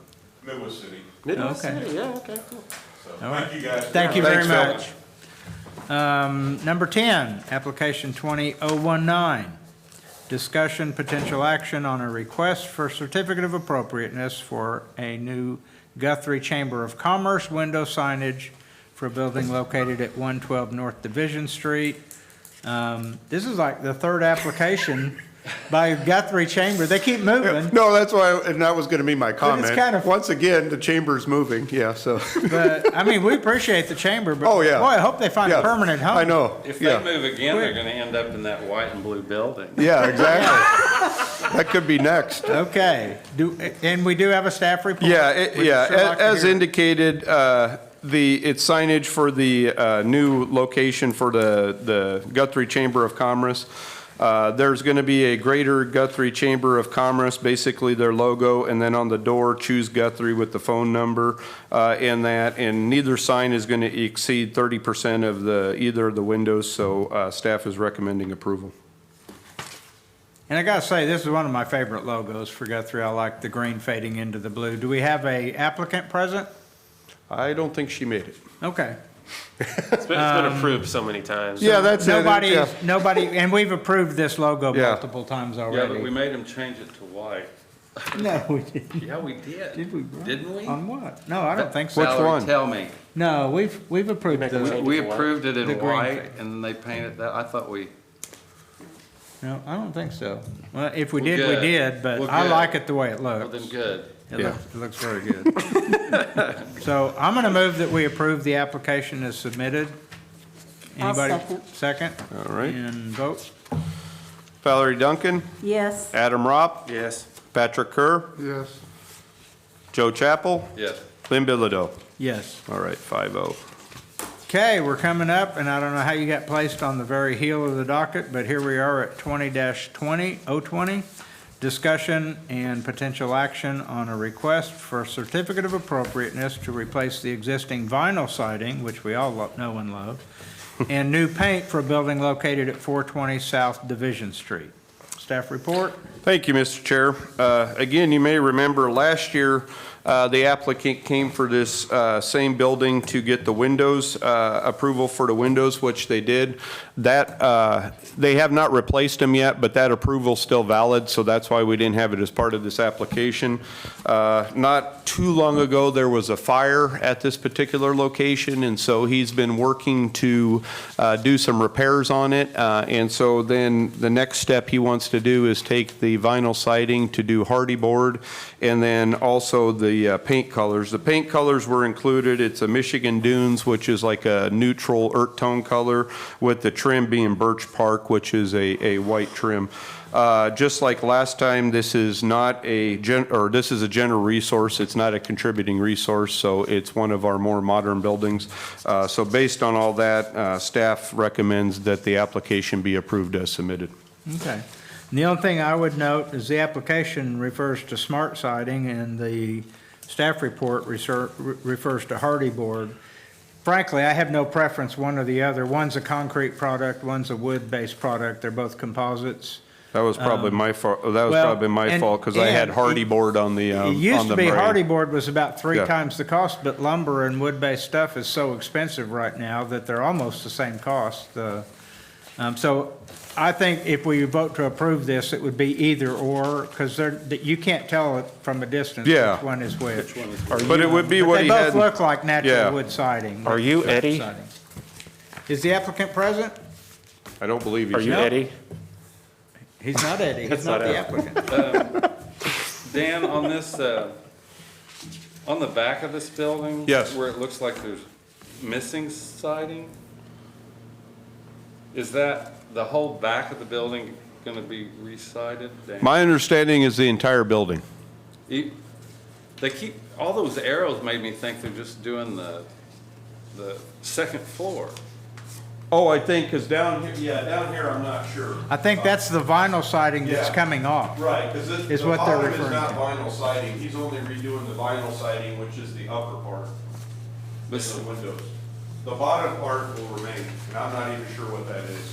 Midwest City, Midwest Okay. City, yeah, okay, cool. so, All right. thank you guys. Thank you very Thanks, Phil. much. Number 10, application 20019. Discussion, potential action on a request for certificate of appropriateness for a new Guthrie Chamber of Commerce window signage for a building located at 112 North Division Street. This is like the third application by Guthrie Chamber. They keep moving. No, that's why, and that was going to be my it's comment. kind of- Once again, the chamber's moving, yeah, so. But, I mean, we appreciate the chamber, but Oh, yeah. boy, I hope they find a Yeah, permanent home. I know, If they yeah. move again, they're gonna end up in that white and blue building. Yeah, exactly. That could be next. Okay, and we do have a staff report? Yeah, We'd sure like to as hear it. indicated, it's signage for the new location for the Guthrie Chamber of Commerce. There's going to be a Greater Guthrie Chamber of Commerce, basically their logo, and then on the door, choose Guthrie with the phone number in that, and neither sign is going to exceed 30% of either of the windows, so staff is recommending approval. And I gotta say, this is one of my favorite logos for Guthrie. I like the green fading into the blue. Do we have a applicant present? I don't think she made it. Okay. It's been approved so many times. Yeah, that's it. Yeah. Nobody, and we've approved this logo Yeah. multiple times Yeah, but we already. made them change it to white. No, we didn't. Yeah, we did. Did we? Bro? Didn't we? On what? No, I don't think so. Which Valerie, one? tell me. No, we've approved Make 'em the, change We it to white. approved it The in green white, thing. and they painted that, I thought we, no, I don't think so. Well, if we Well, did, we good. did, but Well, I good. like it the way it well, looks. then good. It looks very good. So I'm gonna move that we approve the application as submitted. I'll Anybody? second. Second? All right. And vote? Valerie Duncan, Yes. Adam Ropp, Yes. Patrick Kerr, Yes. Joe Chappell, Yes. Lynn Bilodeau. Yes. All right, 5-0. Okay, we're coming up, and I don't know how you got placed on the very heel of the docket, but here we are at 20-20. Discussion and potential action on a request for a certificate of appropriateness to replace the existing vinyl siding, which we all know and love, and new paint for a building located at 420 South Division Street. Staff report? Thank you, Mr. Chair. Again, you may remember last year, the applicant came for this same building to get the windows, approval for the windows, which they did. That, they have not replaced them yet, but that approval's still valid, so that's why we didn't have it as part of this application. Not too long ago, there was a fire at this particular location, and so he's been working to do some repairs on it. And so then the next step he wants to do is take the vinyl siding to do hardy board, and then also the paint colors. The paint colors were included. It's a Michigan Dunes, which is like a neutral earth tone color, with the trim being Birch Park, which is a white trim. Just like last time, this is not this is a general resource. It's not a contributing resource, so it's one of our more modern buildings. So based on all that, staff recommends that the application be approved as submitted. Okay. And the only thing I would note is the application refers to smart siding and the staff report refers to hardy board. Frankly, I have no preference one or the other. One's a concrete product, one's a wood-based product. They're both composites. That was probably my fault. That was well, probably my and- fault because I had and hardy it- board on the It used to be brain. hardy board was about three Yeah. times the cost, but lumber and wood-based stuff is so expensive right now that they're almost the same cost. So I think if we vote to approve this, it would be either or, because you can't tell it from a distance Yeah. which one is which. But it would be But what they he both had. look like Yeah. natural wood siding. Are you Eddie? Siding. Is the applicant present? I don't believe Are he's you No. Eddie? He's not Eddie, he's That's not not the Eddie. applicant. Dan, on this, on the back of this building? Yes. Where it looks like there's missing siding? Is that the whole back of the building gonna be re-sided? Dan? My understanding is the entire building. They keep, all those arrows made me think they're just doing the second floor. Oh, I think, because down here, I'm not sure. I think that's the vinyl siding that's Yeah. coming off. Right, because this, Is the what they're bottom is referring not to. vinyl siding. He's only redoing the vinyl siding, which is the upper part, But the windows. The bottom part will remain, and I'm not even sure what that is.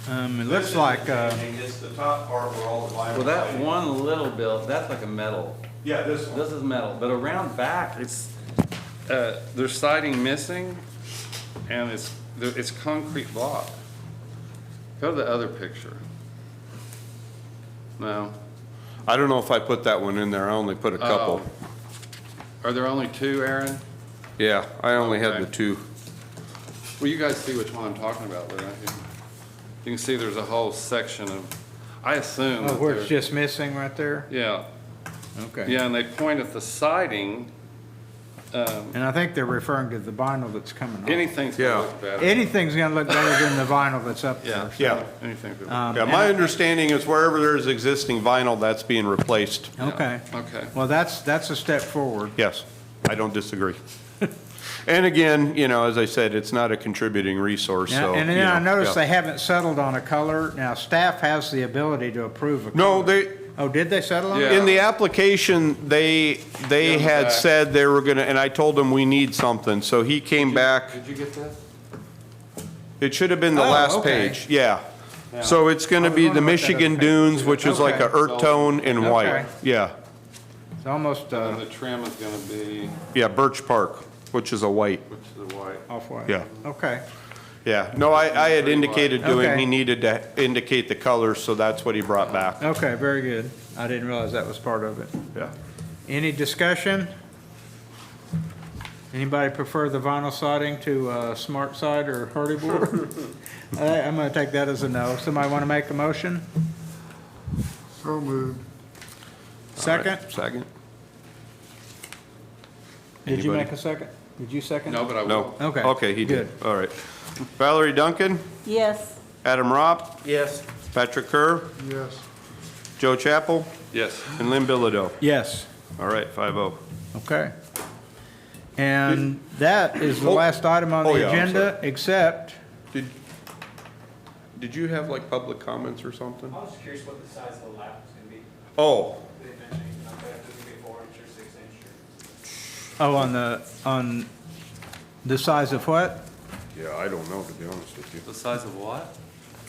It This looks isn't like, changing. It's the top part where all the vinyl Well, that siding. one little build, that's like a metal. Yeah, this one. This is metal, but around back, it's, there's siding missing, and it's concrete block. Go to the other picture. No? I don't know if I put that one in there, I only put a couple. Are there only two, Aaron? Yeah, I only had the Okay. two. Well, you guys see which one I'm talking about, there, right? You can see there's a whole section of, I assume. Oh, that where it's they're- just missing right there? Yeah, Okay. yeah, and they point at the siding. And I think they're referring to the vinyl that's coming off. Anything's Yeah. gonna look better. Anything's gonna look better than the vinyl that's up Yeah, there. Yeah. anything's gonna, Yeah, my understanding is wherever there's existing vinyl, that's being replaced. Okay. okay. Well, that's a step forward. Yes, I don't disagree. And again, you know, as I said, it's not a contributing resource, so. And then you know, I noticed yeah. they haven't settled on a color. Now, staff has the ability to approve a color. No, they, Oh, did they settle on Yeah. it? in the application, they the had back. said they were gonna, and I told them we need something, so he came back. Did you get that? It should have been the Oh, last okay. page, yeah. So it's gonna be the Michigan Dunes, which is like a Okay. earth tone in Okay. white. Yeah, It's almost, And the trim is gonna be, yeah, Birch Park, which is a white, which is the white. off-white. yeah. Okay. Yeah, no, I had indicated to him Okay. he needed to indicate the colors, so that's what he brought back, Okay, very good. I didn't realize that was part of it. yeah. Any discussion? Anybody prefer the vinyl siding to smart side or hardy board? I'm gonna take that as a no. Somebody want to make a motion? So moved. Second? All right, Second? Did you Anybody? make a second? Did you second? No, but I No. will. Okay. Okay, he did, Good. all right. Valerie Duncan, Yes. Adam Ropp, Yes. Patrick Kerr, Yes. Joe Chappell, Yes. and Lynn Bilodeau. Yes. All right, 5-0. Okay. And that is the Oh. last item on Oh, the yeah, I'm agenda, except, Did you have like public comments or something? I was curious what the size of the lap was gonna be. Oh, They mentioned anything like that, if it's gonna be 4 inch or 6 inch or. oh, on the size of what? yeah, I don't know, to be honest with you. The size of what?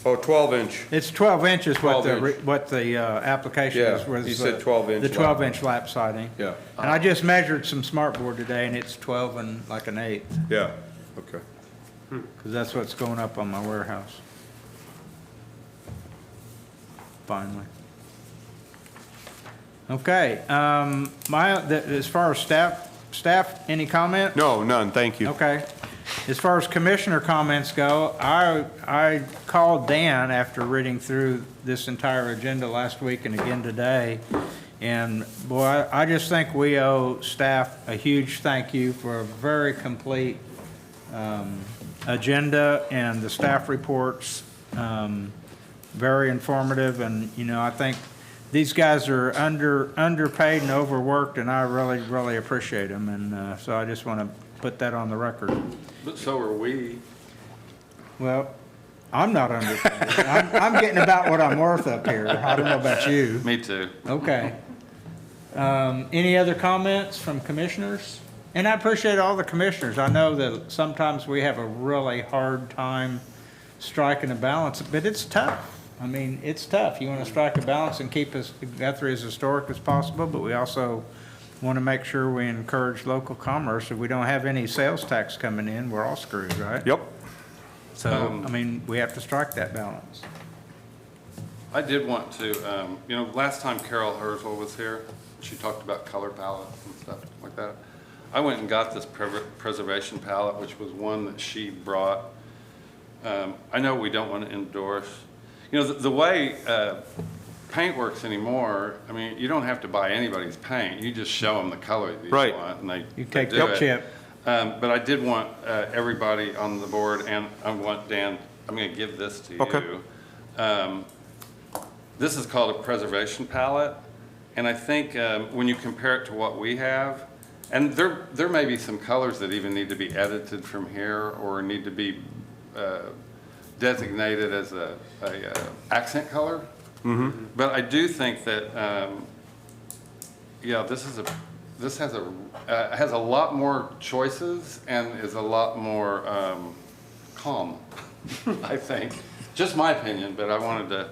Oh, 12-inch. It's 12 inches what 12 the, inch. what the application Yeah, is. was, he said uh, 12 inch The lap. 12-inch lap siding. Yeah, And I just measured some smartboard today, and it's 12 and like an eighth, yeah, okay. because that's what's going up on my warehouse. Finally. Okay, as far as staff, any comment? No, none, thank you. Okay. As far as commissioner comments go, I called Dan after reading through this entire agenda last week and again today. And boy, I just think we owe staff a huge thank you for a very complete agenda, and the staff reports, very informative. And, you know, I think these guys are underpaid and overworked, and I really, really appreciate them. And so I just want to put that on the record. But so are we. Well, I'm not underpaid. I'm getting about what I'm worth up here. I don't know about you. Me too. Okay. Any other comments from commissioners? And I appreciate all the commissioners. I know that sometimes we have a really hard time striking a balance, but it's tough. I mean, it's tough. You want to strike a balance and keep Guthrie as historic as possible, but we also want to make sure we encourage local commerce. If we don't have any sales tax coming in, we're all screwed, right? Yep. So, I mean, we have to strike that balance. I did want to, you know, last time Carol Herzl was here, she talked about color palettes and stuff like that. I went and got this preservation palette, which was one that she brought. I know we don't want to endorse, you know, the way paint works anymore, I mean, you don't have to buy anybody's paint. You just show them the color that you Right. want, and You they take do the it. chip. But I did want everybody on the board, and I want Dan, I'm going to give this to you. Okay. This is called a preservation palette, and I think when you compare it to what we have, and there may be some colors that even need to be edited from here or need to be designated as a accent color. Mm-hmm. But I do think that, yeah, this has a lot more choices and is a lot more calm, I think. Just my opinion, but I wanted to,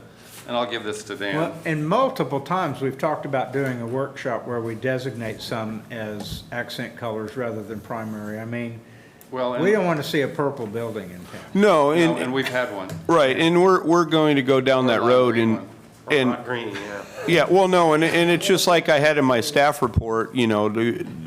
and I'll give this to Dan. Well, and multiple times, we've talked about doing a workshop where we designate some as accent colors rather than primary. I mean, Well, and, we don't want to see a purple building in town. No, no, and, and we've had one. right, and we're going to go down that road and, And- Hot green, yeah. Yeah, well, no, and it's just like I had in my staff report, you know,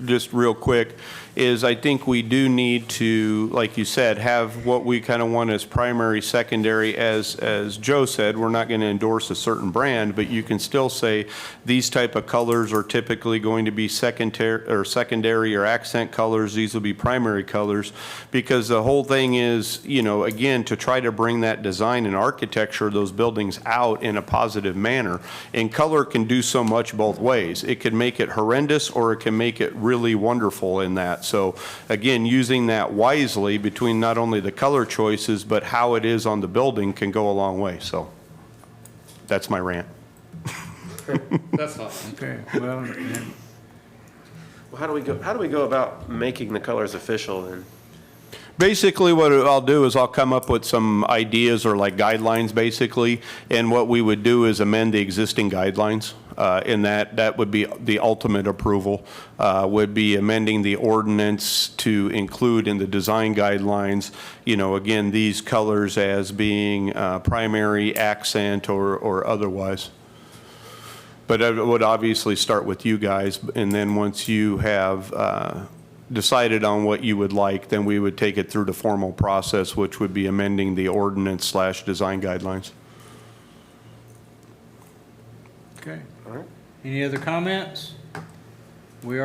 just real quick, is I think we do need to, like you said, have what we kind of want as primary, secondary. As Joe said, we're not going to endorse a certain brand, but you can still say these type of colors are typically going to be secondary or accent colors. These will be primary colors, because the whole thing is, you know, again, to try to bring that design and architecture of those buildings out in a positive manner. And color can do so much both ways. It can make it horrendous, or it can make it really wonderful in that. So again, using that wisely between not only the color choices, but how it is on the building can go a long way. So that's my rant. That's not. Okay, well, then, Well, how do we go about making the colors official then? Basically, what I'll do is I'll come up with some ideas or like guidelines, basically, and what we would do is amend the existing guidelines. And that would be the ultimate approval, would be amending the ordinance to include in the design guidelines, you know, again, these colors as being primary, accent, or otherwise. But I would obviously start with you guys, and then once you have decided on what you would like, then we would take it through the formal process, which would be amending the ordinance / design guidelines. okay. All right. Any other comments? We are